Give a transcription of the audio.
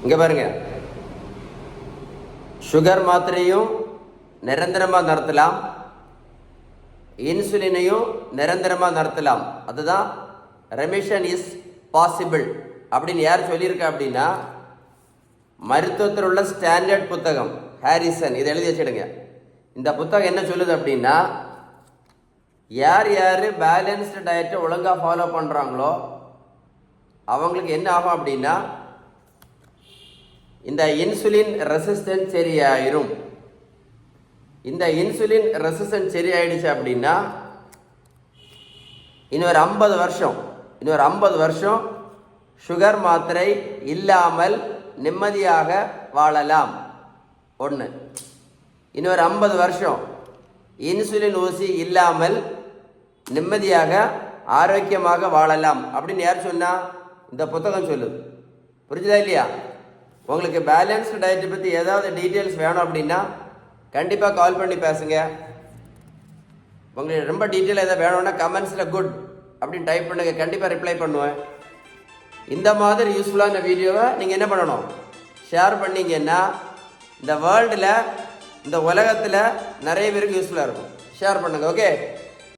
இங்கே பாருங்க, சுகர் மாத்திரையும் நிரந்தரமாக நிறுத்தலாம், இன்சுலினையும் நிரந்தரமாக நிறுத்தலாம். அதுதான் ரெமிஷன் இஸ் பாசிபிள் அப்படின்னு யார் சொல்லியிருக்கா அப்படின்னா, மருத்துவத்தில் உள்ள ஸ்டாண்டர்ட் புத்தகம் ஹாரிசன். இதை எழுதி வச்சிடுங்க. இந்த புத்தகம் என்ன சொல்லுது அப்படின்னா, யார் யார் பேலன்ஸ்டு டயட்டை ஒழுங்காக ஃபாலோ பண்ணுறாங்களோ அவங்களுக்கு என்ன ஆகும் அப்படின்னா, இந்த இன்சுலின் ரெசிஸ்டன்ஸ் சரியாயிரும். இந்த இன்சுலின் ரெசிஸ்டன்ஸ் சரியாயிடுச்சு அப்படின்னா இன்னொரு 50 வருஷம் சுகர் மாத்திரை இல்லாமல் நிம்மதியாக வாழலாம். ஒன்று. இன்னொரு 50 வருஷம் இன்சுலின் ஊசி இல்லாமல் நிம்மதியாக ஆரோக்கியமாக வாழலாம் அப்படின்னு யார் சொன்னா? இந்த புத்தகம் சொல்லுது. புரிஞ்சுதா இல்லையா? உங்களுக்கு பேலன்ஸ்டு டயட்டை பற்றி ஏதாவது டீட்டெயில்ஸ் வேணும் அப்படின்னா கண்டிப்பாக கால் பண்ணி பேசுங்க. உங்களுக்கு ரொம்ப டீட்டெயில் எதாவது வேணும்னா கமெண்ட்ஸில் குட் அப்படின்னு டைப் பண்ணுங்க, கண்டிப்பாக ரிப்ளை பண்ணுவேன். இந்த மாதிரி யூஸ்ஃபுல்லான வீடியோவை நீங்கள் என்ன பண்ணணும்? ஷேர் பண்ணிங்கன்னா இந்த வேர்ல்டில், இந்த உலகத்தில் நிறைய பேருக்கு யூஸ்ஃபுல்லாக இருக்கும். ஷேர் பண்ணுங்கள். ஓகே.